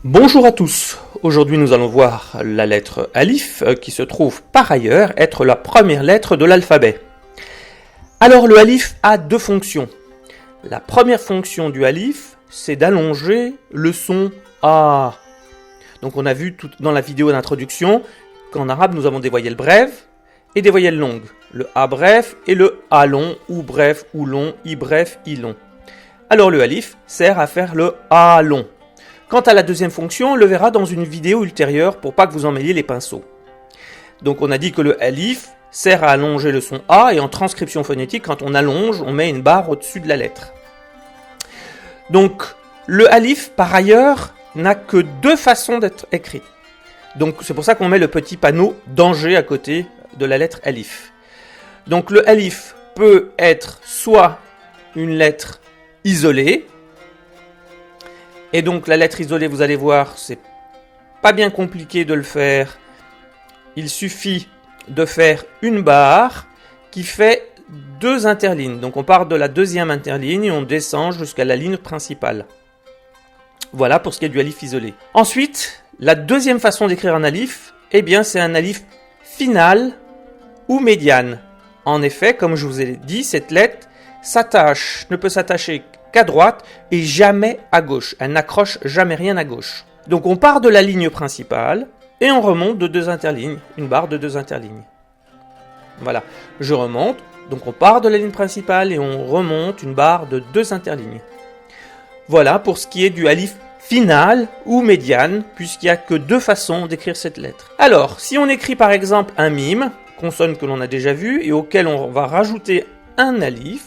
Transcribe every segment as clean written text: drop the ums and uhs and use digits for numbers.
Bonjour à tous, aujourd'hui nous allons voir la lettre Alif qui se trouve par ailleurs être la première lettre de l'alphabet. Alors le Alif a deux fonctions. La première fonction du Alif, c'est d'allonger le son A. Donc on a vu dans la vidéo d'introduction qu'en arabe nous avons des voyelles brèves et des voyelles longues. Le A bref et le A long, ou bref, ou long, I bref, I long. Alors le Alif sert à faire le A long. Quant à la deuxième fonction, on le verra dans une vidéo ultérieure pour pas que vous en mêliez les pinceaux. Donc on a dit que le Alif sert à allonger le son A et en transcription phonétique, quand on allonge, on met une barre au-dessus de la lettre. Donc le Alif, par ailleurs, n'a que deux façons d'être écrit. Donc c'est pour ça qu'on met le petit panneau danger à côté de la lettre Alif. Donc le Alif peut être soit une lettre isolée, et donc la lettre isolée, vous allez voir, c'est pas bien compliqué de le faire. Il suffit de faire une barre qui fait deux interlignes. Donc on part de la deuxième interligne et on descend jusqu'à la ligne principale. Voilà pour ce qui est du alif isolé. Ensuite, la deuxième façon d'écrire un alif, eh bien c'est un alif final ou médiane. En effet, comme je vous ai dit, cette lettre ne peut s'attacher qu'à droite et jamais à gauche. Elle n'accroche jamais rien à gauche. Donc on part de la ligne principale et on remonte de deux interlignes, une barre de deux interlignes. Voilà, je remonte, donc on part de la ligne principale et on remonte une barre de deux interlignes. Voilà pour ce qui est du alif final ou médiane, puisqu'il n'y a que deux façons d'écrire cette lettre. Alors, si on écrit par exemple un mime, consonne que l'on a déjà vu et auquel on va rajouter un alif,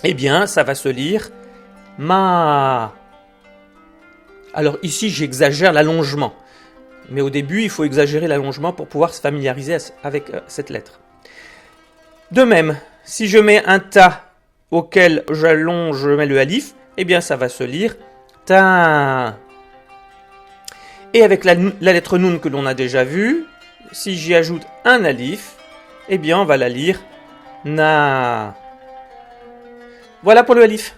eh bien, ça va se lire ma. Alors ici, j'exagère l'allongement. Mais au début, il faut exagérer l'allongement pour pouvoir se familiariser avec cette lettre. De même, si je mets un ta auquel j'allonge, je mets le alif, eh bien, ça va se lire ta. Et avec la lettre noun que l'on a déjà vue, si j'y ajoute un alif, eh bien, on va la lire na. Voilà pour le alif.